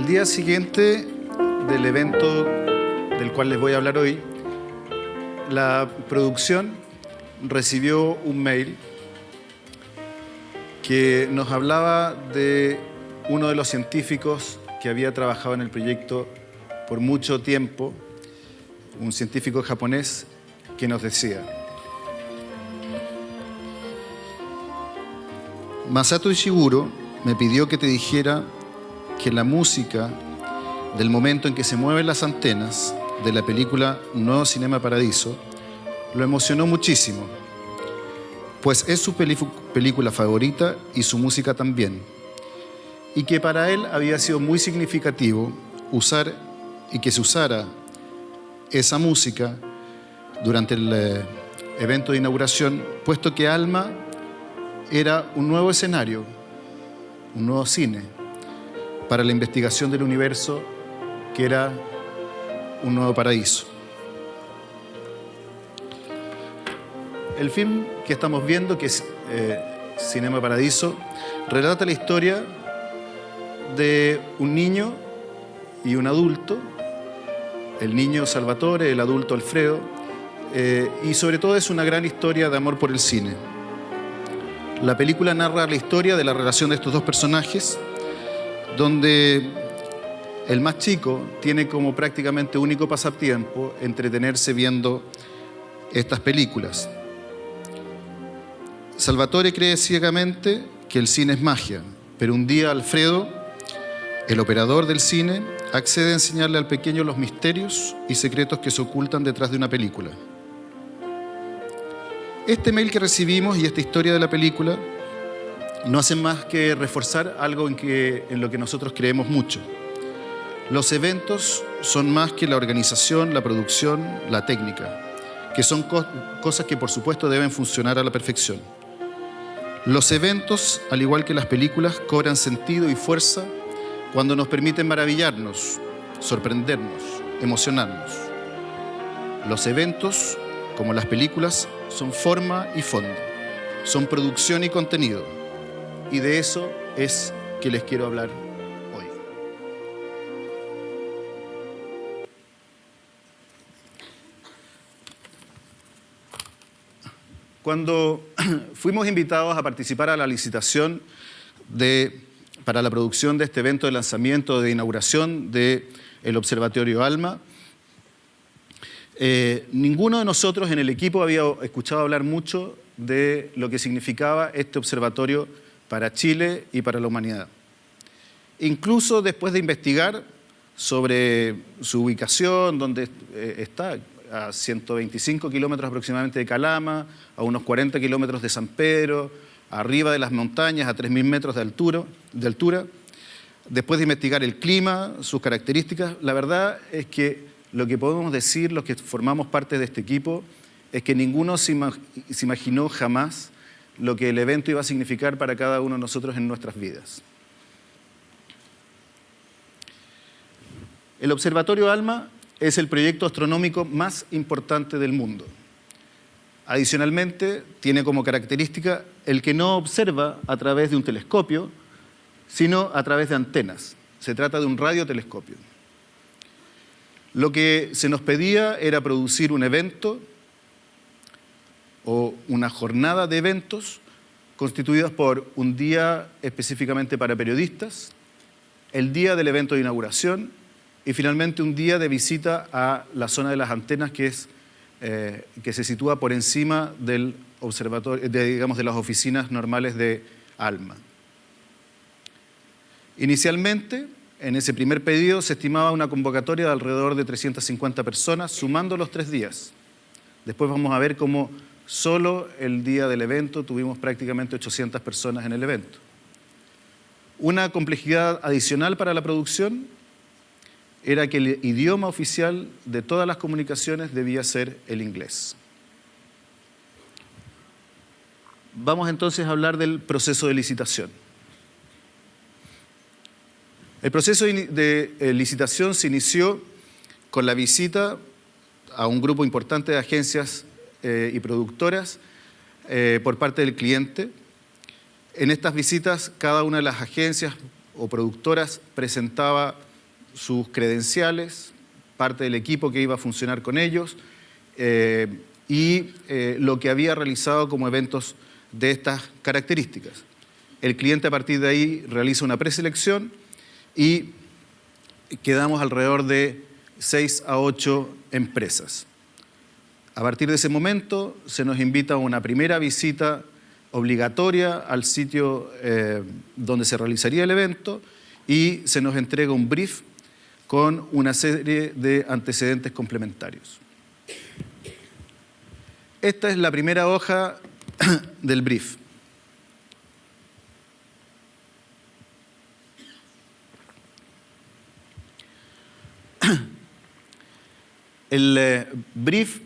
día siguiente del evento del cual les voy a hablar hoy, la producción recibió un mail que nos hablaba de uno de los científicos que había trabajado en el proyecto por mucho tiempo, un científico japonés que nos decía: Masato Ishiguro me pidió que te dijera que la música del momento en que se mueven las antenas de la película Nuevo Cinema Paradiso lo emocionó muchísimo, pues es su película favorita y su música también, y que para él había sido muy significativo que se usara esa música durante el evento de inauguración, puesto que Alma era un nuevo escenario, un nuevo cine para la investigación del universo, que era un nuevo paraíso. El film que estamos viendo, que es Cinema Paradiso, relata la historia de un niño y un adulto, el niño Salvatore, el adulto Alfredo, y sobre todo es una gran historia de amor por el cine. La película narra la historia de la relación de estos dos personajes, donde el más chico tiene como prácticamente único pasatiempo entretenerse viendo estas películas. Salvatore cree ciegamente que el cine es magia, pero un día Alfredo, el operador del cine, accede a enseñarle al pequeño los misterios y secretos que se ocultan detrás de una película. Este mail que recibimos y esta historia de la película no hacen más que reforzar algo en lo que nosotros creemos mucho. Los eventos son más que la organización, la producción, la técnica, que son cosas que por supuesto deben funcionar a la perfección. Los eventos, al igual que las películas, cobran sentido y fuerza cuando nos permiten maravillarnos, sorprendernos, emocionarnos. Los eventos, como las películas, son forma y fondo, son producción y contenido. Y de eso es que les quiero hablar hoy. Cuando fuimos invitados a participar a la licitación para la producción de este evento de lanzamiento, de inauguración del Observatorio Alma, ninguno de nosotros en el equipo había escuchado hablar mucho de lo que significaba este observatorio para Chile y para la humanidad. Incluso después de investigar sobre su ubicación, donde está a 125 kilómetros aproximadamente de Calama, a unos 40 kilómetros de San Pedro, arriba de las montañas, a 3.000 metros de altura, después de investigar el clima, sus características, la verdad es que lo que podemos decir, los que formamos parte de este equipo, es que ninguno se imaginó jamás lo que el evento iba a significar para cada uno de nosotros en nuestras vidas. El Observatorio Alma es el proyecto astronómico más importante del mundo. Adicionalmente, tiene como característica el que no observa a través de un telescopio, sino a través de antenas. Se trata de un radiotelescopio. Lo que se nos pedía era producir un evento o una jornada de eventos constituidos por un día específicamente para periodistas, el día del evento de inauguración y finalmente un día de visita a la zona de las antenas que se sitúa por encima del observatorio, de las oficinas normales de Alma. Inicialmente, en ese primer pedido se estimaba una convocatoria de alrededor de 350 personas, sumando los 3 días. Después vamos a ver cómo solo el día del evento tuvimos prácticamente 800 personas en el evento. Una complejidad adicional para la producción era que el idioma oficial de todas las comunicaciones debía ser el inglés. Vamos entonces a hablar del proceso de licitación. El proceso de licitación se inició con la visita a un grupo importante de agencias y productoras por parte del cliente. En estas visitas, cada una de las agencias o productoras presentaba sus credenciales, parte del equipo que iba a funcionar con ellos y lo que había realizado como eventos de estas características. El cliente a partir de ahí realiza una preselección y quedamos alrededor de 6 a 8 empresas. A partir de ese momento se nos invita a una primera visita obligatoria al sitio donde se realizaría el evento y se nos entrega un brief con una serie de antecedentes complementarios. Esta es la primera hoja del brief. El brief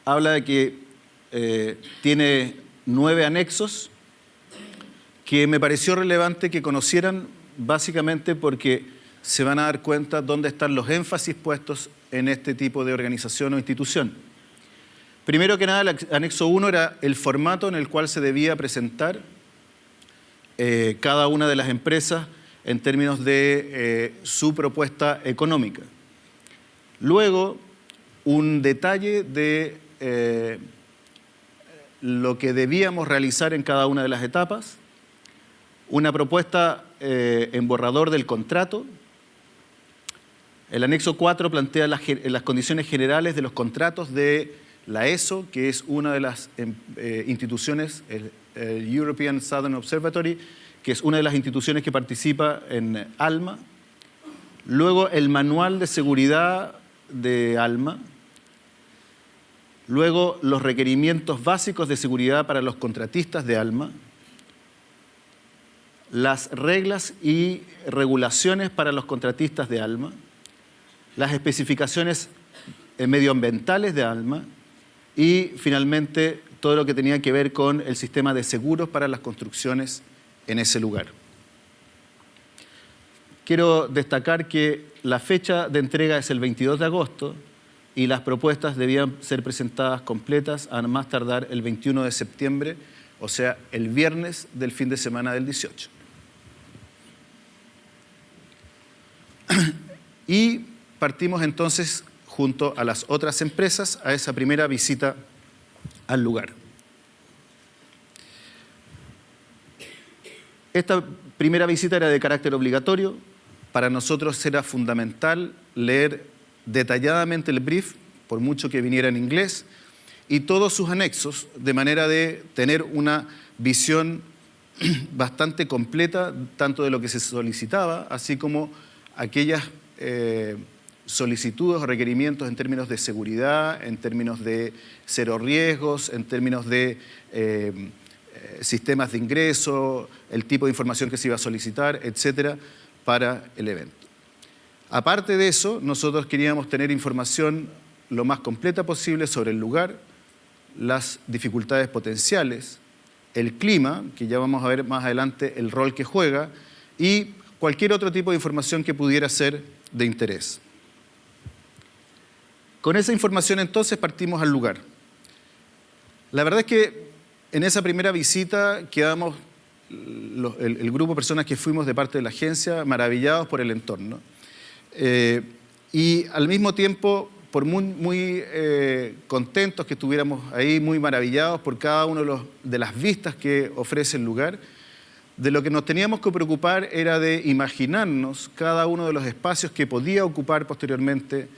habla de que tiene 9 anexos que me pareció relevante que conocieran, básicamente porque se van a dar cuenta dónde están los énfasis puestos en este tipo de organización o institución. Primero que nada, el anexo 1 era el formato en el cual se debía presentar cada una de las empresas en términos de su propuesta económica. Luego, un detalle de lo que debíamos realizar en cada una de las etapas, una propuesta en borrador del contrato. El anexo 4 plantea las condiciones generales de los contratos de la ESO, que es una de las instituciones, el European Southern Observatory, que es una de las instituciones que participa en ALMA. Luego el manual de seguridad de ALMA. Luego los requerimientos básicos de seguridad para los contratistas de ALMA. Las reglas y regulaciones para los contratistas de ALMA. Las especificaciones medioambientales de ALMA. Y finalmente todo lo que tenía que ver con el sistema de seguros para las construcciones en ese lugar. Quiero destacar que la fecha de entrega es el 22 de agosto y las propuestas debían ser presentadas completas a más tardar el 21 de septiembre, o sea, el viernes del fin de semana del 18. Y partimos entonces, junto a las otras empresas, a esa primera visita al lugar. Esta primera visita era de carácter obligatorio. Para nosotros era fundamental leer detalladamente el brief, por mucho que viniera en inglés, y todos sus anexos, de manera de tener una visión bastante completa, tanto de lo que se solicitaba, así como aquellas solicitudes o requerimientos en términos de seguridad, en términos de cero riesgos, en términos de sistemas de ingreso, el tipo de información que se iba a solicitar, etcétera, para el evento. Aparte de eso, nosotros queríamos tener información lo más completa posible sobre el lugar, las dificultades potenciales, el clima, que ya vamos a ver más adelante el rol que juega, y cualquier otro tipo de información que pudiera ser de interés. Con esa información entonces partimos al lugar. La verdad es que en esa primera visita quedamos el grupo de personas que fuimos de parte de la agencia maravillados por el entorno. Y al mismo tiempo, por muy contentos que estuviéramos ahí, muy maravillados por cada uno de las vistas que ofrece el lugar, de lo que nos teníamos que preocupar era de imaginarnos cada uno de los espacios que podía ocupar posteriormente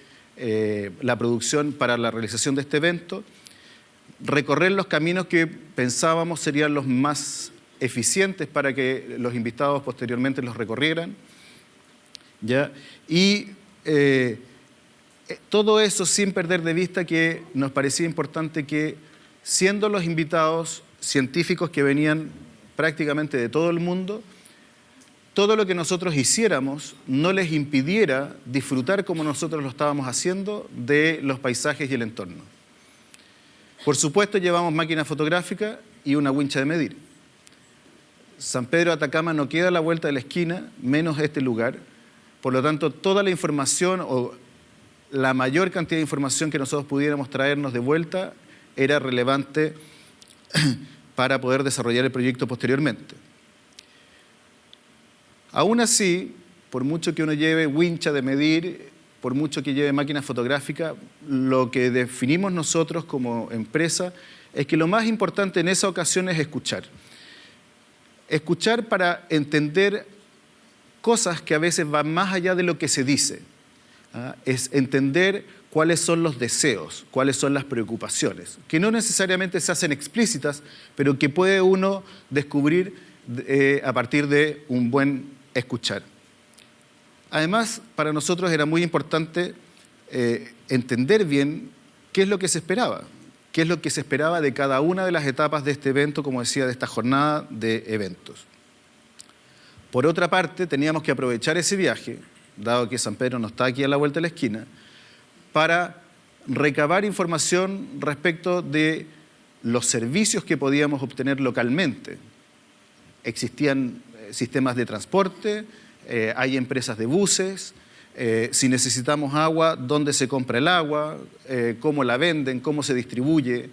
la producción para la realización de este evento, recorrer los caminos que pensábamos serían los más eficientes para que los invitados posteriormente los recorrieran, ¿ya? Y todo eso sin perder de vista que nos parecía importante que, siendo los invitados científicos que venían prácticamente de todo el mundo, todo lo que nosotros hiciéramos no les impidiera disfrutar como nosotros lo estábamos haciendo de los paisajes y el entorno. Por supuesto, llevamos máquina fotográfica y una wincha de medir. San Pedro de Atacama no queda a la vuelta de la esquina, menos este lugar. Por lo tanto, toda la información o la mayor cantidad de información que nosotros pudiéramos traernos de vuelta era relevante para poder desarrollar el proyecto posteriormente. Aún así, por mucho que uno lleve wincha de medir, por mucho que lleve máquina fotográfica, lo que definimos nosotros como empresa es que lo más importante en esa ocasión es escuchar. Escuchar para entender cosas que a veces van más allá de lo que se dice. Es entender cuáles son los deseos, cuáles son las preocupaciones, que no necesariamente se hacen explícitas, pero que puede uno descubrir a partir de un buen escuchar. Además, para nosotros era muy importante entender bien qué es lo que se esperaba, qué es lo que se esperaba de cada una de las etapas de este evento, como decía, de esta jornada de eventos. Por otra parte, teníamos que aprovechar ese viaje, dado que San Pedro no está aquí a la vuelta de la esquina, para recabar información respecto de los servicios que podíamos obtener localmente. Existían sistemas de transporte, hay empresas de buses, si necesitamos agua, dónde se compra el agua, cómo la venden, cómo se distribuye,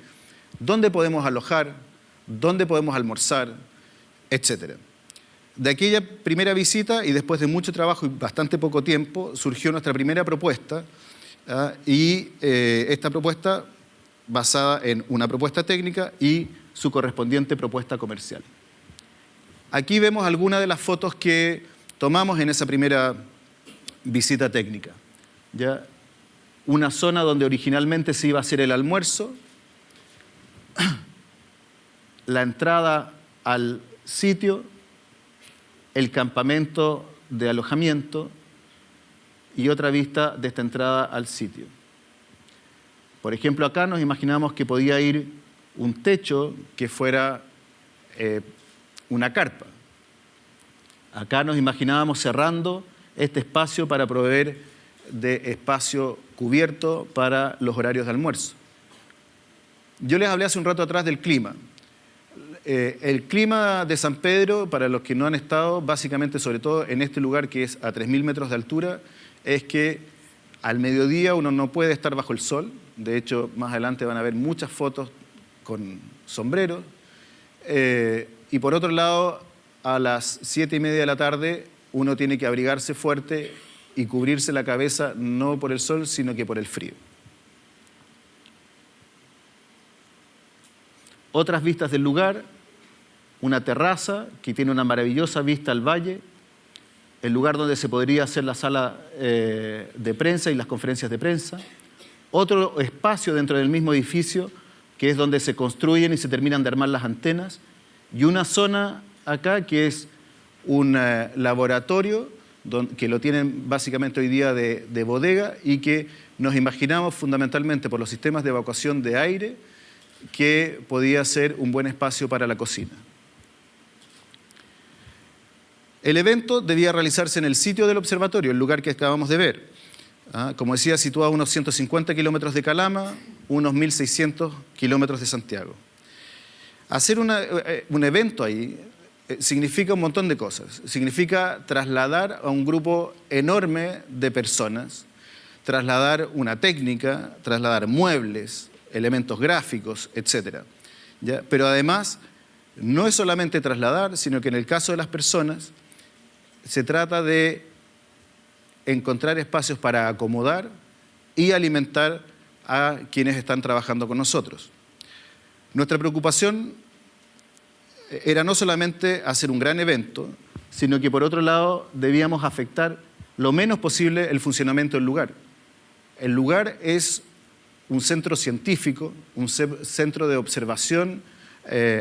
dónde podemos alojar, dónde podemos almorzar, etc. De aquella primera visita y después de mucho trabajo y bastante poco tiempo, surgió nuestra primera propuesta, y esta propuesta basada en una propuesta técnica y su correspondiente propuesta comercial. Aquí vemos algunas de las fotos que tomamos en esa primera visita técnica. ¿Ya? Una zona donde originalmente se iba a hacer el almuerzo, la entrada al sitio, el campamento de alojamiento y otra vista de esta entrada al sitio. Por ejemplo, acá nos imaginamos que podía ir un techo que fuera una carpa. Acá nos imaginábamos cerrando este espacio para proveer de espacio cubierto para los horarios de almuerzo. Yo les hablé hace un rato atrás del clima. El clima de San Pedro, para los que no han estado, básicamente, sobre todo en este lugar que es a 3.000 metros de altura, es que al mediodía uno no puede estar bajo el sol. De hecho, más adelante van a ver muchas fotos con sombreros. Y por otro lado, a las 7:30 de la tarde, uno tiene que abrigarse fuerte y cubrirse la cabeza no por el sol, sino que por el frío. Otras vistas del lugar, una terraza que tiene una maravillosa vista al valle, el lugar donde se podría hacer la sala de prensa y las conferencias de prensa, otro espacio dentro del mismo edificio que es donde se construyen y se terminan de armar las antenas, y una zona acá que es un laboratorio que lo tienen básicamente hoy día de bodega y que nos imaginamos fundamentalmente por los sistemas de evacuación de aire que podía ser un buen espacio para la cocina. El evento debía realizarse en el sitio del observatorio, el lugar que acabamos de ver. Como decía, situado a unos 150 kilómetros de Calama, unos 1.600 kilómetros de Santiago. Hacer un evento ahí significa un montón de cosas. Significa trasladar a un grupo enorme de personas, trasladar una técnica, trasladar muebles, elementos gráficos, etc. ¿Ya? Pero además, no es solamente trasladar, sino que en el caso de las personas, se trata de encontrar espacios para acomodar y alimentar a quienes están trabajando con nosotros. Nuestra preocupación era no solamente hacer un gran evento, sino que por otro lado debíamos afectar lo menos posible el funcionamiento del lugar. El lugar es un centro científico, un centro de observación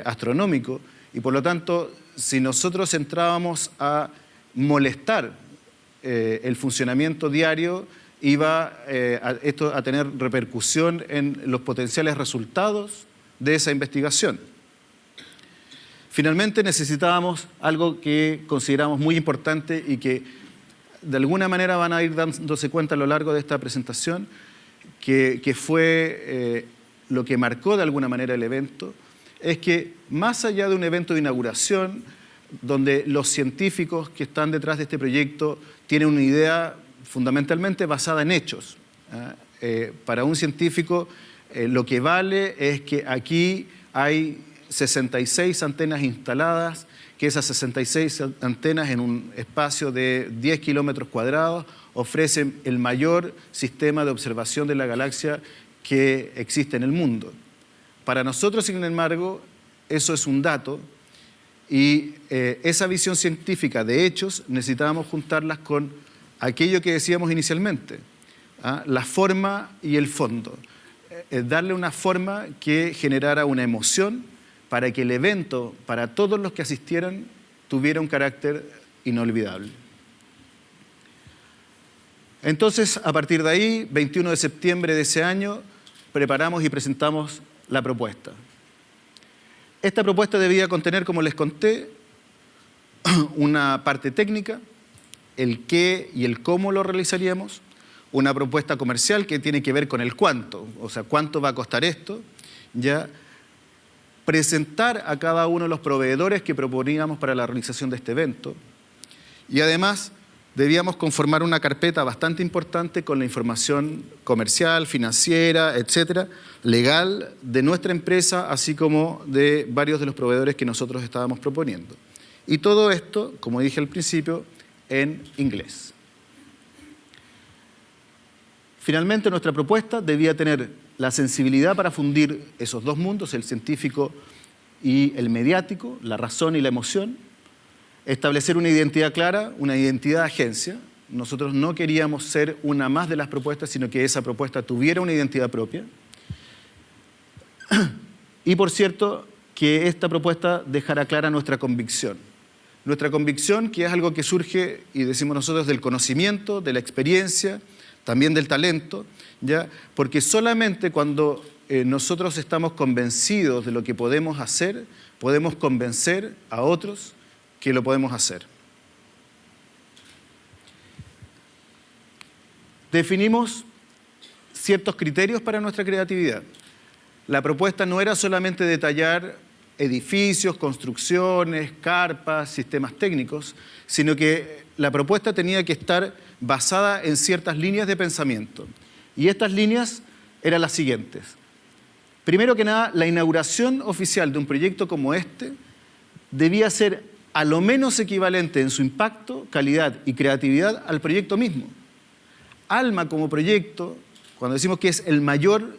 astronómico, y por lo tanto, si nosotros entrábamos a molestar el funcionamiento diario, iba esto a tener repercusión en los potenciales resultados de esa investigación. Finalmente necesitábamos algo que consideramos muy importante y que de alguna manera van a ir dándose cuenta a lo largo de esta presentación, que fue lo que marcó de alguna manera el evento, es que más allá de un evento de inauguración, donde los científicos que están detrás de este proyecto tienen una idea fundamentalmente basada en hechos. Para un científico lo que vale es que aquí hay 66 antenas instaladas, que esas 66 antenas en un espacio de 10 kilómetros cuadrados ofrecen el mayor sistema de observación de la galaxia que existe en el mundo. Para nosotros, sin embargo, eso es un dato y esa visión científica de hechos necesitábamos juntarlas con aquello que decíamos inicialmente, la forma y el fondo. Darle una forma que generara una emoción para que el evento, para todos los que asistieran, tuviera un carácter inolvidable. Entonces, a partir de ahí, 21 de septiembre de ese año, preparamos y presentamos la propuesta. Esta propuesta debía contener, como les conté, una parte técnica, el qué y el cómo lo realizaríamos, una propuesta comercial que tiene que ver con el cuánto, o sea, cuánto va a costar esto, ya presentar a cada uno de los proveedores que proponíamos para la realización de este evento y además debíamos conformar una carpeta bastante importante con la información comercial, financiera, etcétera, legal de nuestra empresa, así como de varios de los proveedores que nosotros estábamos proponiendo. Y todo esto, como dije al principio, en inglés. Finalmente, nuestra propuesta debía tener la sensibilidad para fundir esos dos mundos, el científico y el mediático, la razón y la emoción, establecer una identidad clara, una identidad de agencia. Nosotros no queríamos ser una más de las propuestas, sino que esa propuesta tuviera una identidad propia. Y, por cierto, que esta propuesta dejara clara nuestra convicción. Nuestra convicción, que es algo que surge, y decimos nosotros, del conocimiento, de la experiencia, también del talento, ¿ya? Porque solamente cuando nosotros estamos convencidos de lo que podemos hacer, podemos convencer a otros que lo podemos hacer. Definimos ciertos criterios para nuestra creatividad. La propuesta no era solamente detallar edificios, construcciones, carpas, sistemas técnicos, sino que la propuesta tenía que estar basada en ciertas líneas de pensamiento. Y estas líneas eran las siguientes. Primero que nada, la inauguración oficial de un proyecto como este debía ser a lo menos equivalente en su impacto, calidad y creatividad al proyecto mismo. ALMA como proyecto, cuando decimos que es el mayor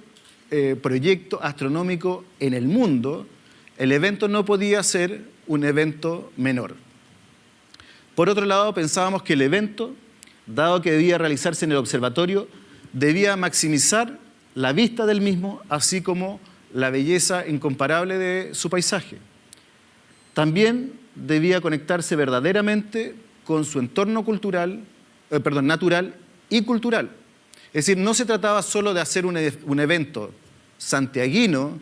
proyecto astronómico en el mundo, el evento no podía ser un evento menor. Por otro lado, pensábamos que el evento, dado que debía realizarse en el observatorio, debía maximizar la vista del mismo, así como la belleza incomparable de su paisaje. También debía conectarse verdaderamente con su entorno natural y cultural. Es decir, no se trataba solo de hacer un evento santiaguino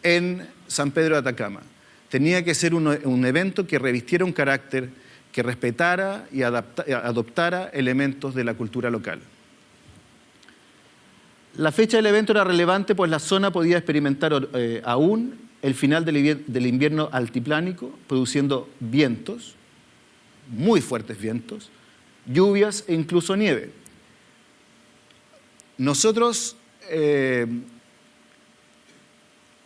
en San Pedro de Atacama. Tenía que ser un evento que revistiera un carácter, que respetara y adoptara elementos de la cultura local. La fecha del evento era relevante, pues la zona podía experimentar aún el final del invierno altiplánico, produciendo vientos, muy fuertes vientos, lluvias e incluso nieve. Nosotros,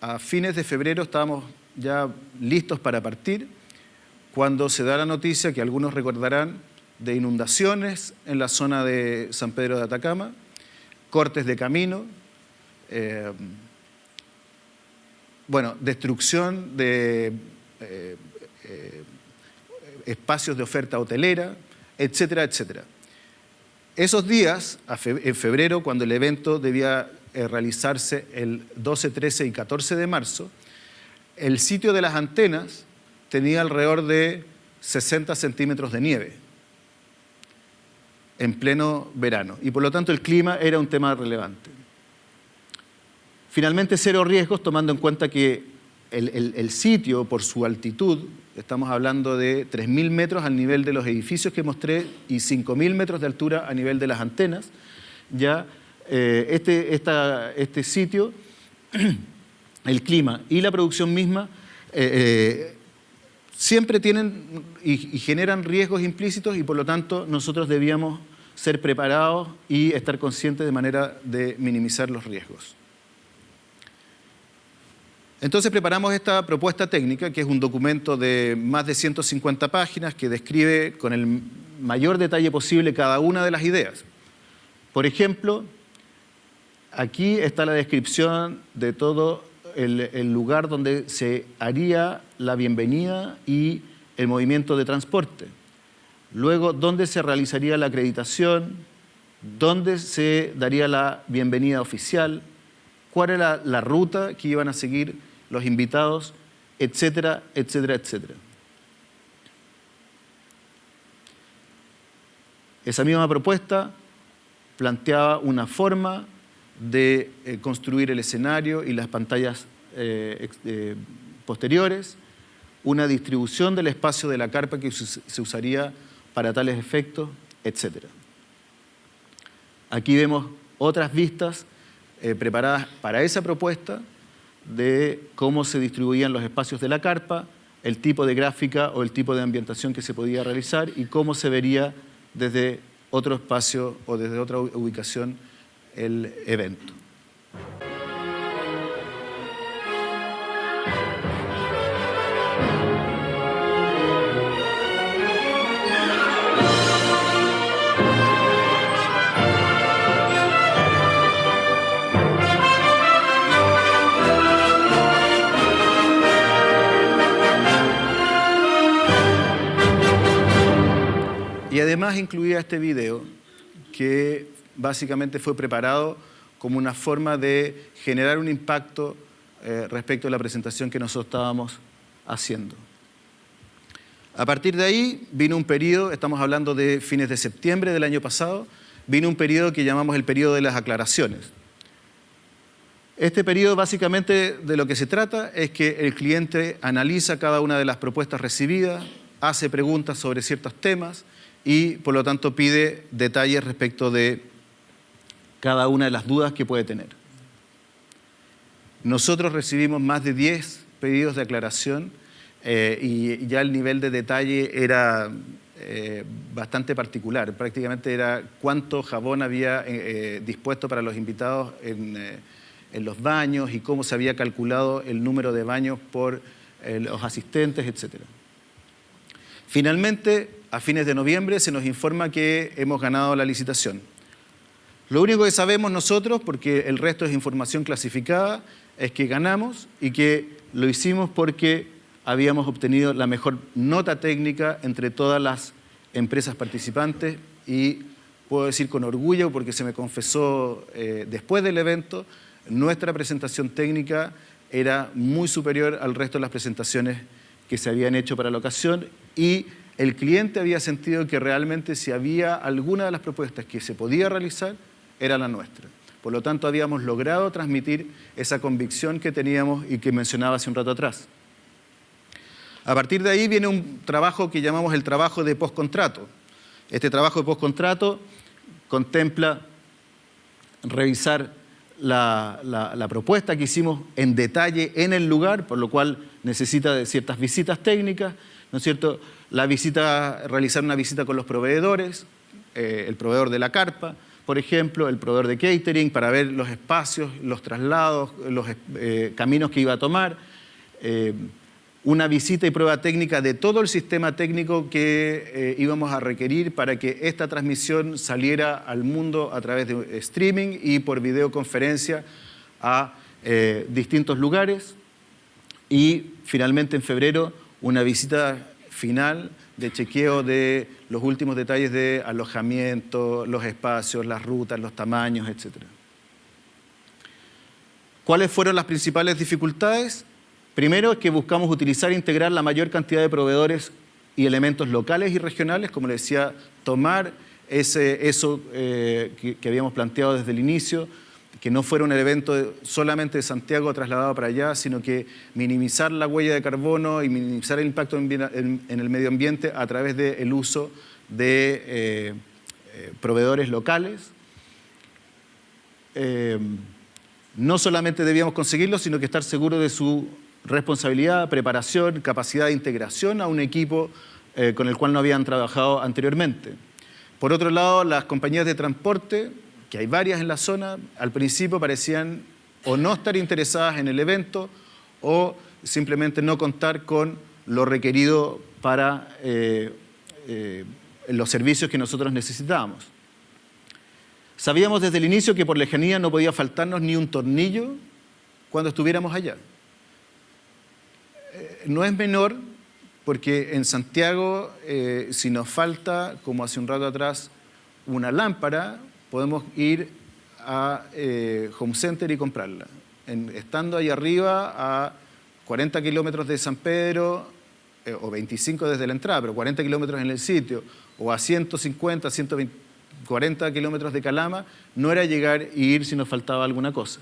a fines de febrero, estábamos ya listos para partir, cuando se da la noticia, que algunos recordarán, de inundaciones en la zona de San Pedro de Atacama, cortes de camino, destrucción de espacios de oferta hotelera, etcétera, etcétera. Esos días, en febrero, cuando el evento debía realizarse el 12, 13 y 14 de marzo, el sitio de las antenas tenía alrededor de 60 centímetros de nieve en pleno verano y por lo tanto el clima era un tema relevante. Finalmente, cero riesgos, tomando en cuenta que el sitio, por su altitud, estamos hablando de 3.000 metros al nivel de los edificios que mostré y 5.000 metros de altura a nivel de las antenas, ya este sitio, el clima y la producción misma siempre tienen y generan riesgos implícitos y por lo tanto nosotros debíamos ser preparados y estar conscientes de manera de minimizar los riesgos. Entonces preparamos esta propuesta técnica, que es un documento de más de 150 páginas que describe con el mayor detalle posible cada una de las ideas. Por ejemplo, aquí está la descripción de todo el lugar donde se haría la bienvenida y el movimiento de transporte. Luego, dónde se realizaría la acreditación, dónde se daría la bienvenida oficial, cuál era la ruta que iban a seguir los invitados, etcétera, etcétera, etcétera. Esa misma propuesta planteaba una forma de construir el escenario y las pantallas posteriores, una distribución del espacio de la carpa que se usaría para tales efectos, etc. Aquí vemos otras vistas preparadas para esa propuesta de cómo se distribuían los espacios de la carpa, el tipo de gráfica o el tipo de ambientación que se podía realizar y cómo se vería desde otro espacio o desde otra ubicación el evento. Y además incluía este video que básicamente fue preparado como una forma de generar un impacto respecto a la presentación que nosotros estábamos haciendo. A partir de ahí vino un periodo, estamos hablando de fines de septiembre del año pasado, vino un periodo que llamamos el periodo de las aclaraciones. Este periodo básicamente de lo que se trata es que el cliente analiza cada una de las propuestas recibidas, hace preguntas sobre ciertos temas y por lo tanto pide detalles respecto de cada una de las dudas que puede tener. Nosotros recibimos más de 10 pedidos de aclaración y ya el nivel de detalle era bastante particular. Prácticamente era cuánto jabón había dispuesto para los invitados en los baños y cómo se había calculado el número de baños por los asistentes, etc. Finalmente, a fines de noviembre se nos informa que hemos ganado la licitación. Lo único que sabemos nosotros, porque el resto es información clasificada, es que ganamos y que lo hicimos porque habíamos obtenido la mejor nota técnica entre todas las empresas participantes y puedo decir con orgullo, porque se me confesó después del evento, nuestra presentación técnica era muy superior al resto de las presentaciones que se habían hecho para la ocasión y el cliente había sentido que realmente si había alguna de las propuestas que se podía realizar, era la nuestra. Por lo tanto, habíamos logrado transmitir esa convicción que teníamos y que mencionaba hace un rato atrás. A partir de ahí viene un trabajo que llamamos el trabajo de postcontrato. Este trabajo de postcontrato contempla revisar la propuesta que hicimos en detalle en el lugar, por lo cual necesita de ciertas visitas técnicas, ¿no es cierto? Realizar una visita con los proveedores, el proveedor de la carpa, por ejemplo, el proveedor de catering, para ver los espacios, los traslados, los caminos que iba a tomar, una visita y prueba técnica de todo el sistema técnico que íbamos a requerir para que esta transmisión saliera al mundo a través de streaming y por videoconferencia a distintos lugares. Y finalmente en febrero una visita final de chequeo de los últimos detalles de alojamiento, los espacios, las rutas, los tamaños, etc. ¿Cuáles fueron las principales dificultades? Primero es que buscamos utilizar e integrar la mayor cantidad de proveedores y elementos locales y regionales, como les decía, tomar eso que habíamos planteado desde el inicio, que no fuera un evento solamente de Santiago trasladado para allá, sino que minimizar la huella de carbono y minimizar el impacto en el medio ambiente a través del uso de proveedores locales. No solamente debíamos conseguirlo, sino que estar seguros de su responsabilidad, preparación, capacidad de integración a un equipo con el cual no habían trabajado anteriormente. Por otro lado, las compañías de transporte, que hay varias en la zona, al principio parecían o no estar interesadas en el evento o simplemente no contar con lo requerido para los servicios que nosotros necesitábamos. Sabíamos desde el inicio que por lejanía no podía faltarnos ni un tornillo cuando estuviéramos allá. No es menor porque en Santiago, si nos falta, como hace un rato atrás, una lámpara, podemos ir a Home Center y comprarla. Estando ahí arriba a 40 kilómetros de San Pedro, o 25 desde la entrada, pero 40 kilómetros en el sitio, o a 150, 140 kilómetros de Calama, no era llegar e ir si nos faltaba alguna cosa.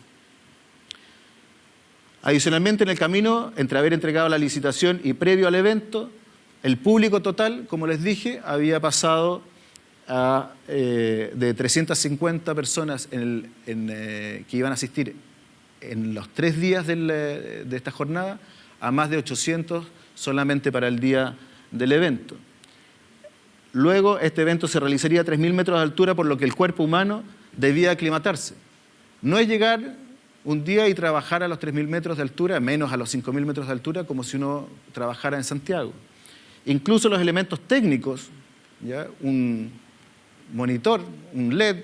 Adicionalmente, en el camino, entre haber entregado la licitación y previo al evento, el público total, como les dije, había pasado de 350 personas que iban a asistir en los 3 días de esta jornada a más de 800 solamente para el día del evento. Luego, este evento se realizaría a 3.000 metros de altura, por lo que el cuerpo humano debía aclimatarse. No es llegar un día y trabajar a los 3.000 metros de altura, menos a los 5.000 metros de altura, como si uno trabajara en Santiago. Incluso los elementos técnicos, ¿ya? Un monitor, un LED,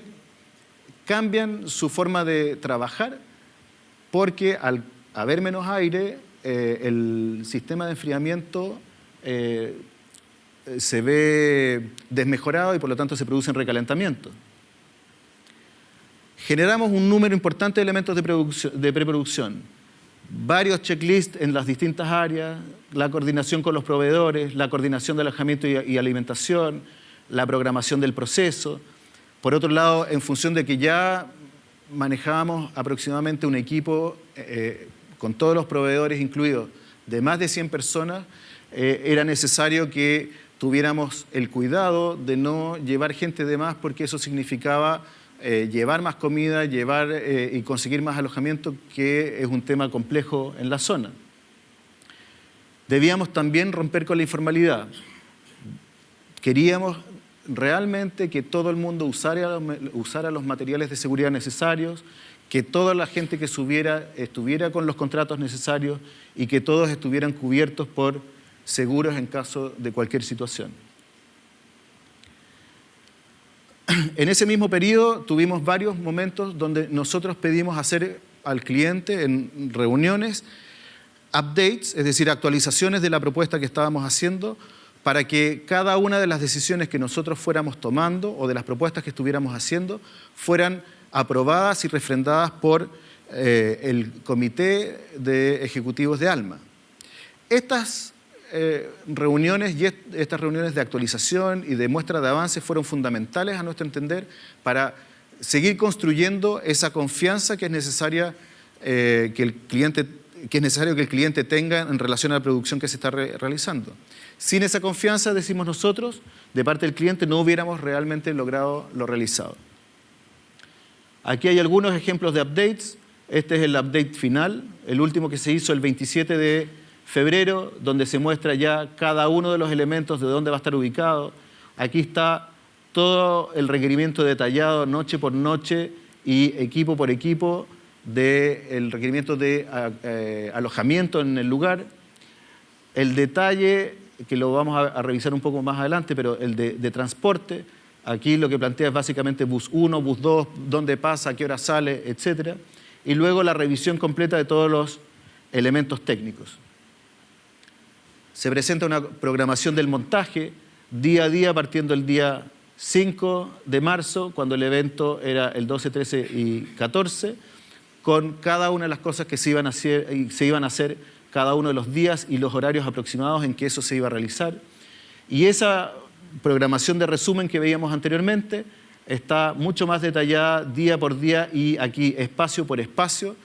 cambian su forma de trabajar porque al haber menos aire, el sistema de enfriamiento se ve desmejorado y por lo tanto se producen recalentamientos. Generamos un número importante de elementos de preproducción, varios checklists en las distintas áreas, la coordinación con los proveedores, la coordinación de alojamiento y alimentación, la programación del proceso. Por otro lado, en función de que ya manejábamos aproximadamente un equipo con todos los proveedores incluidos de más de 100 personas, era necesario que tuviéramos el cuidado de no llevar gente de más, porque eso significaba llevar más comida, y conseguir más alojamiento, que es un tema complejo en la zona. Debíamos también romper con la informalidad. Queríamos realmente que todo el mundo usara los materiales de seguridad necesarios, que toda la gente que subiera estuviera con los contratos necesarios y que todos estuvieran cubiertos por seguros en caso de cualquier situación. En ese mismo periodo tuvimos varios momentos donde nosotros pedimos hacer al cliente en reuniones updates, es decir, actualizaciones de la propuesta que estábamos haciendo, para que cada una de las decisiones que nosotros fuéramos tomando o de las propuestas que estuviéramos haciendo fueran aprobadas y refrendadas por el Comité de Ejecutivos de ALMA. Estas reuniones y estas reuniones de actualización y de muestra de avance fueron fundamentales, a nuestro entender, para seguir construyendo esa confianza que es necesaria que es necesario que el cliente tenga en relación a la producción que se está realizando. Sin esa confianza, decimos nosotros, de parte del cliente, no hubiéramos realmente logrado lo realizado. Aquí hay algunos ejemplos de updates. Este es el update final, el último que se hizo el 27 de febrero, donde se muestra ya cada uno de los elementos de dónde va a estar ubicado. Aquí está todo el requerimiento detallado noche por noche y equipo por equipo del requerimiento de alojamiento en el lugar. El detalle, que lo vamos a revisar un poco más adelante, pero el de transporte, aquí lo que plantea es básicamente bus 1, bus 2, dónde pasa, a qué hora sale, etc. Y luego la revisión completa de todos los elementos técnicos. Se presenta una programación del montaje día a día, partiendo el día 5 de marzo, cuando el evento era el 12, 13 y 14, con cada una de las cosas que se iban a hacer cada uno de los días y los horarios aproximados en que eso se iba a realizar. Y esa programación de resumen que veíamos anteriormente está mucho más detallada día por día y aquí espacio por espacio,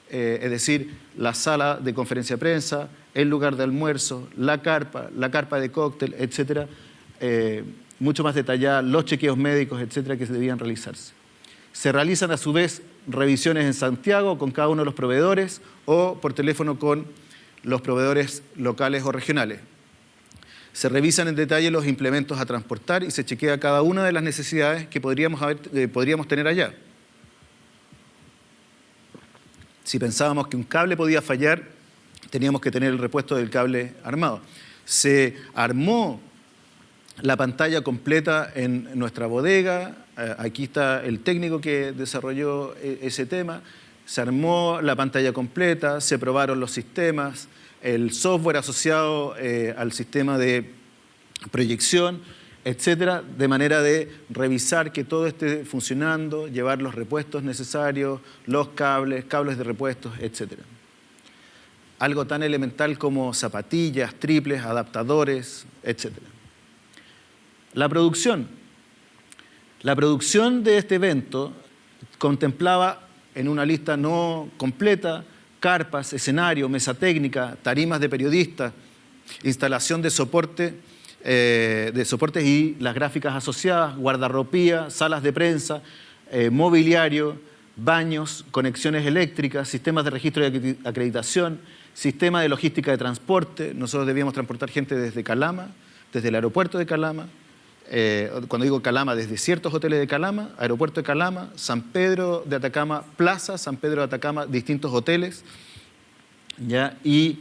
es decir, la sala de conferencia de prensa, el lugar de almuerzo, la carpa de cóctel, etcétera, mucho más detallada, los chequeos médicos, etcétera, que se debían realizarse. Se realizan a su vez revisiones en Santiago con cada uno de los proveedores o por teléfono con los proveedores locales o regionales. Se revisan en detalle los implementos a transportar y se chequea cada una de las necesidades que podríamos tener allá. Si pensábamos que un cable podía fallar, teníamos que tener el repuesto del cable armado. Se armó la pantalla completa en nuestra bodega. Aquí está el técnico que desarrolló ese tema. Se armó la pantalla completa, se probaron los sistemas, el software asociado al sistema de proyección, etcétera, de manera de revisar que todo esté funcionando, llevar los repuestos necesarios, los cables de repuestos, etcétera. Algo tan elemental como zapatillas, triples, adaptadores, etcétera. La producción. La producción de este evento contemplaba en una lista no completa carpas, escenario, mesa técnica, tarimas de periodistas, instalación de soportes y las gráficas asociadas, guardarropía, salas de prensa, mobiliario, baños, conexiones eléctricas, sistemas de registro y acreditación, sistema de logística de transporte. Nosotros debíamos transportar gente desde Calama, desde el aeropuerto de Calama. Cuando digo Calama, desde ciertos hoteles de Calama, aeropuerto de Calama, San Pedro de Atacama, Plaza San Pedro de Atacama, distintos hoteles, ¿ya? Y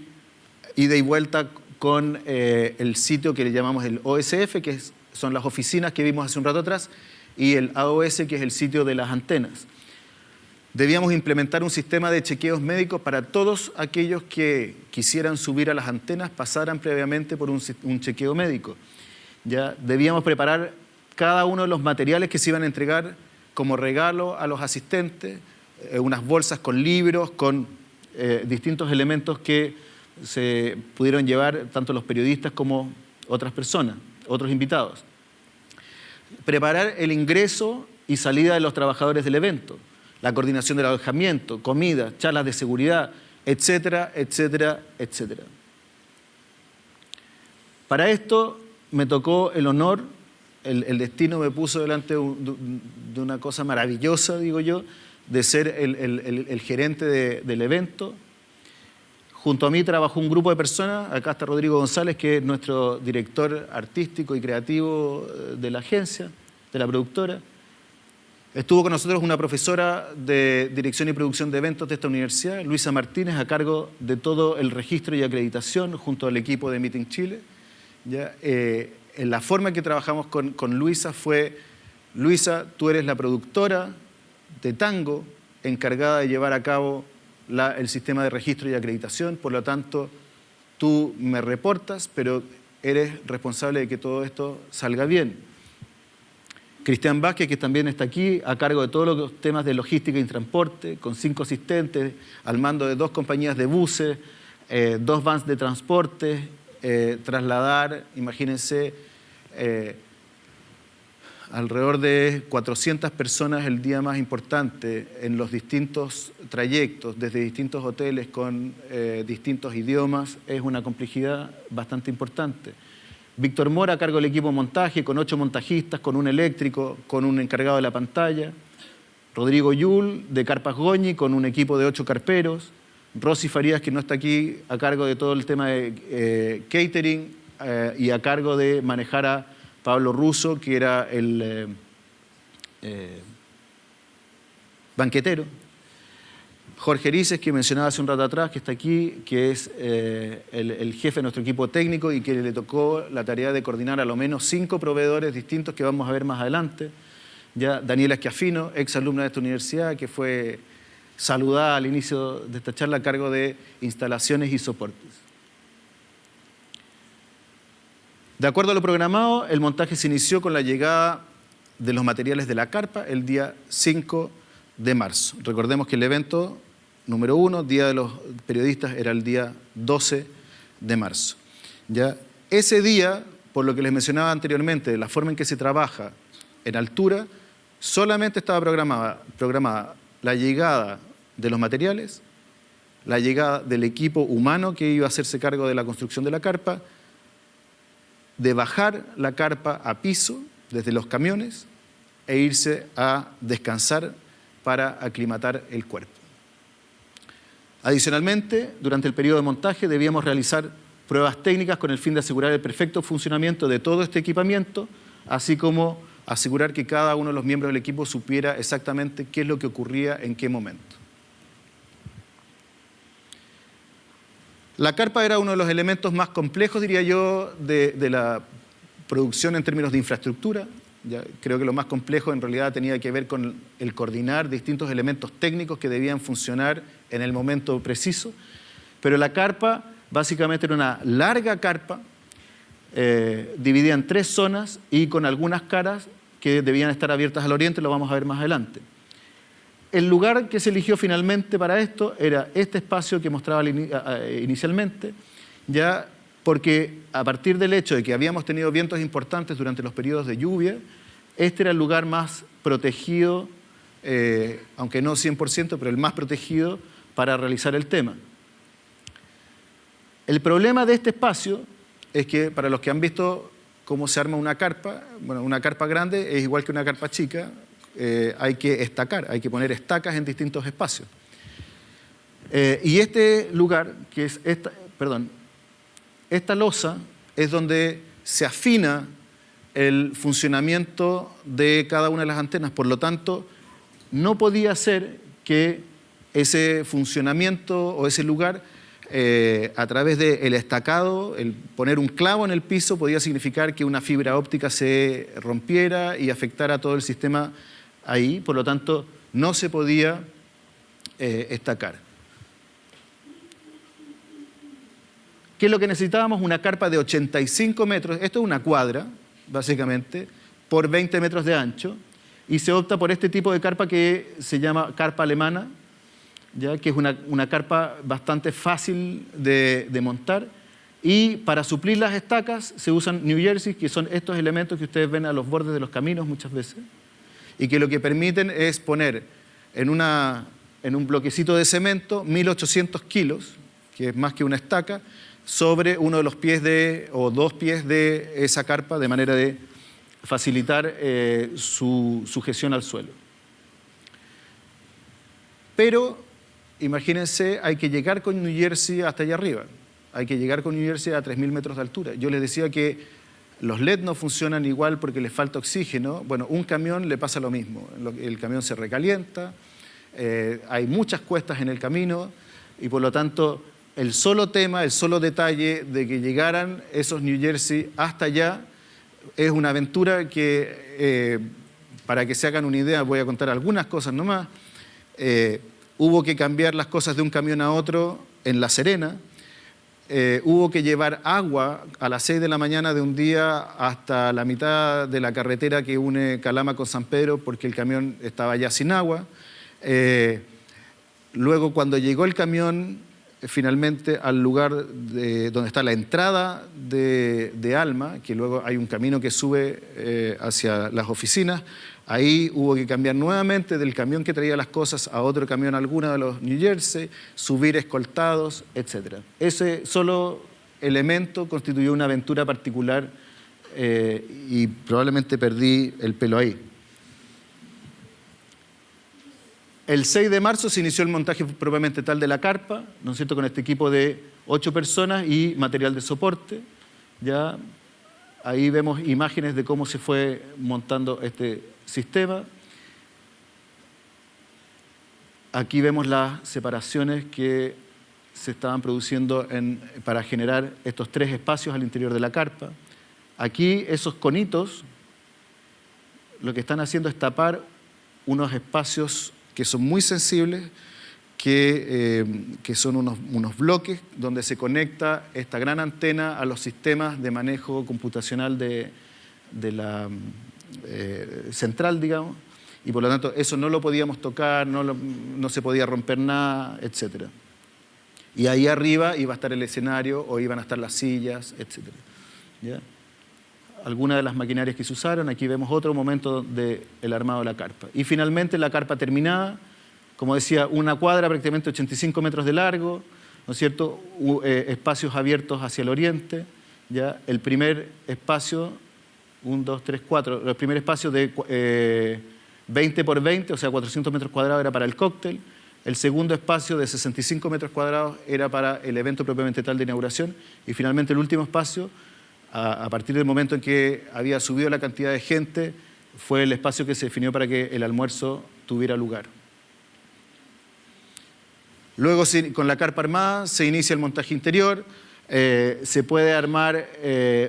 ida y vuelta con el sitio que le llamamos el OSF, que son las oficinas que vimos hace un rato atrás, y el AOS, que es el sitio de las antenas. Debíamos implementar un sistema de chequeos médicos para todos aquellos que quisieran subir a las antenas, pasaran previamente por un chequeo médico. Ya debíamos preparar cada uno de los materiales que se iban a entregar como regalo a los asistentes, unas bolsas con libros, con distintos elementos que se pudieron llevar tanto los periodistas como otras personas, otros invitados. Preparar el ingreso y salida de los trabajadores del evento, la coordinación del alojamiento, comida, charlas de seguridad, etcétera, etcétera, etcétera. Para esto me tocó el honor, el destino me puso delante de una cosa maravillosa, digo yo, de ser el gerente del evento. Junto a mí trabajó un grupo de personas, acá está Rodrigo González, que es nuestro director artístico y creativo de la agencia, de la productora. Estuvo con nosotros una profesora de Dirección y Producción de Eventos de esta universidad, Luisa Martínez, a cargo de todo el registro y acreditación junto al equipo de Meeting Chile. ¿Ya? La forma en que trabajamos con Luisa fue: Luisa, tú eres la productora de tango encargada de llevar a cabo el sistema de registro y acreditación, por lo tanto, tú me reportas, pero eres responsable de que todo esto salga bien. Cristian Vázquez, que también está aquí, a cargo de todos los temas de logística y transporte, con 5 asistentes, al mando de 2 compañías de buses, 2 vans de transporte, trasladar, imagínense, alrededor de 400 personas el día más importante en los distintos trayectos, desde distintos hoteles con distintos idiomas, es una complejidad bastante importante. Víctor Mora a cargo del equipo de montaje, con 8 montajistas, con un eléctrico, con un encargado de la pantalla. Rodrigo Yul de Carpas Goñi, con un equipo de 8 carperos. Rosy Farías, que no está aquí, a cargo de todo el tema de catering y a cargo de manejar a Pablo Russo, que era el banquetero. Jorge Erices, que mencionaba hace un rato atrás, que está aquí, que es el jefe de nuestro equipo técnico y que le tocó la tarea de coordinar a lo menos 5 proveedores distintos que vamos a ver más adelante. Ya Daniela Schiaffino, ex alumna de esta universidad, que fue saludada al inicio de esta charla a cargo de instalaciones y soportes. De acuerdo a lo programado, el montaje se inició con la llegada de los materiales de la carpa el día 5 de marzo. Recordemos que el evento número 1, Día de los Periodistas, era el día 12 de marzo. ¿Ya? Ese día, por lo que les mencionaba anteriormente, la forma en que se trabaja en altura, solamente estaba programada la llegada de los materiales, la llegada del equipo humano que iba a hacerse cargo de la construcción de la carpa, de bajar la carpa a piso desde los camiones e irse a descansar para aclimatar el cuerpo. Adicionalmente, durante el periodo de montaje debíamos realizar pruebas técnicas con el fin de asegurar el perfecto funcionamiento de todo este equipamiento, así como asegurar que cada uno de los miembros del equipo supiera exactamente qué es lo que ocurría en qué momento. La carpa era uno de los elementos más complejos, diría yo, de la producción en términos de infraestructura. Ya, creo que lo más complejo en realidad tenía que ver con el coordinar distintos elementos técnicos que debían funcionar en el momento preciso. Pero la carpa básicamente era una larga carpa dividida en 3 zonas y con algunas caras que debían estar abiertas al oriente, lo vamos a ver más adelante. El lugar que se eligió finalmente para esto era este espacio que mostraba inicialmente, ya porque a partir del hecho de que habíamos tenido vientos importantes durante los periodos de lluvia, este era el lugar más protegido, aunque no 100%, pero el más protegido para realizar el tema. El problema de este espacio es que, para los que han visto cómo se arma una carpa, bueno, una carpa grande es igual que una carpa chica, hay que estacar, hay que poner estacas en distintos espacios. Y este lugar, que es esta losa, es donde se afina el funcionamiento de cada una de las antenas. Por lo tanto, no podía ser que ese funcionamiento o ese lugar, a través del estacado, el poner un clavo en el piso, podía significar que una fibra óptica se rompiera y afectara a todo el sistema ahí. Por lo tanto, no se podía estacar. ¿Qué es lo que necesitábamos? Una carpa de 85 metros, esto es una cuadra, básicamente, por 20 metros de ancho, y se opta por este tipo de carpa que se llama carpa alemana, ¿ya? Que es una carpa bastante fácil de montar, y para suplir las estacas se usan New Jersey, que son estos elementos que ustedes ven a los bordes de los caminos muchas veces, y que lo que permiten es poner en un bloquecito de cemento 1800 kilos, que es más que una estaca, sobre uno de los pies o 2 pies de esa carpa, de manera de facilitar su sujeción al suelo. Pero, imagínense, hay que llegar con New Jersey hasta allá arriba. Hay que llegar con New Jersey a 3.000 metros de altura. Yo les decía que los LED no funcionan igual porque les falta oxígeno. Bueno, un camión le pasa lo mismo. El camión se recalienta, hay muchas cuestas en el camino y por lo tanto el solo detalle de que llegaran esos New Jersey hasta allá es una aventura que, para que se hagan una idea, voy a contar algunas cosas nomás. Hubo que cambiar las cosas de un camión a otro en La Serena. Hubo que llevar agua a las 6 de la mañana de un día hasta la mitad de la carretera que une Calama con San Pedro porque el camión estaba ya sin agua. Luego, cuando llegó el camión finalmente al lugar donde está la entrada de Alma, que luego hay un camino que sube hacia las oficinas, ahí hubo que cambiar nuevamente del camión que traía las cosas a otro camión, alguna de los New Jersey, subir escoltados, etc. Ese solo elemento constituyó una aventura particular y probablemente perdí el pelo ahí. El 6 de marzo se inició el montaje propiamente tal de la carpa, ¿no es cierto?, con este equipo de 8 personas y material de soporte. Ya ahí vemos imágenes de cómo se fue montando este sistema. Aquí vemos las separaciones que se estaban produciendo para generar estos 3 espacios al interior de la carpa. Aquí esos conitos lo que están haciendo es tapar unos espacios que son muy sensibles, que son unos bloques donde se conecta esta gran antena a los sistemas de manejo computacional de la central, digamos, y por lo tanto eso no lo podíamos tocar, no se podía romper nada, etc. Y ahí arriba iba a estar el escenario o iban a estar las sillas, etc. ¿Ya? Algunas de las maquinarias que se usaron. Aquí vemos otro momento del armado de la carpa. Y finalmente la carpa terminada, como decía, una cuadra prácticamente 85 metros de largo, ¿no es cierto? Espacios abiertos hacia el oriente. ¿Ya? El primer espacio, 1, 2, 3, 4, el primer espacio de 20 por 20, o sea, 400 metros cuadrados era para el cóctel. El segundo espacio de 65 metros cuadrados era para el evento propiamente tal de inauguración. Y finalmente el último espacio, a partir del momento en que había subido la cantidad de gente, fue el espacio que se definió para que el almuerzo tuviera lugar. Luego, con la carpa armada, se inicia el montaje interior. Se puede armar,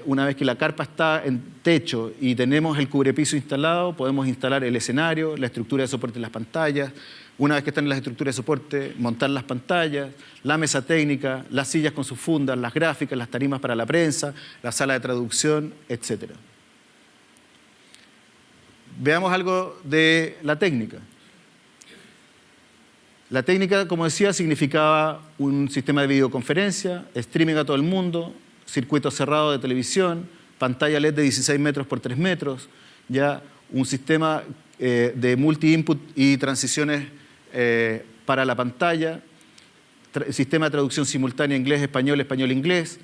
una vez que la carpa está en techo y tenemos el cubrepiso instalado, podemos instalar el escenario, la estructura de soporte de las pantallas. Una vez que están en las estructuras de soporte, montar las pantallas, la mesa técnica, las sillas con sus fundas, las gráficas, las tarimas para la prensa, la sala de traducción, etc. Veamos algo de la técnica. La técnica, como decía, significaba un sistema de videoconferencia, streaming a todo el mundo, circuito cerrado de televisión, pantalla LED de 16 metros por 3 metros, ya un sistema de multi-input y transiciones para la pantalla, sistema de traducción simultánea inglés-español, español-inglés,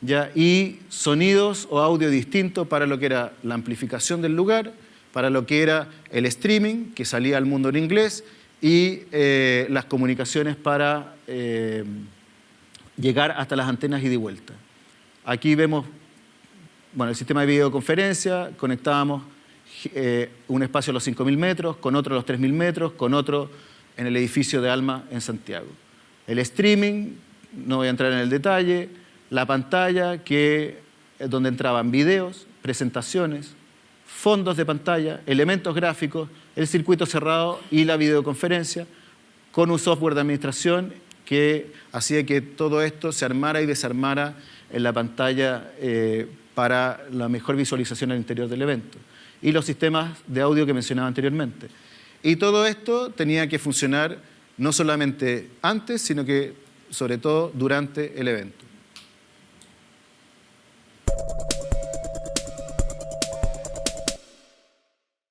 ya, y sonidos o audio distinto para lo que era la amplificación del lugar, para lo que era el streaming, que salía al mundo en inglés, y las comunicaciones para llegar hasta las antenas ida y vuelta. Aquí vemos, bueno, el sistema de videoconferencia, conectábamos un espacio a los 5.000 metros, con otro a los 3.000 metros, con otro en el edificio de Alma en Santiago. El streaming, no voy a entrar en el detalle, la pantalla donde entraban videos, presentaciones, fondos de pantalla, elementos gráficos, el circuito cerrado y la videoconferencia, con un software de administración que hacía que todo esto se armara y desarmara en la pantalla para la mejor visualización al interior del evento. Y los sistemas de audio que mencionaba anteriormente. Y todo esto tenía que funcionar no solamente antes, sino que sobre todo durante el evento.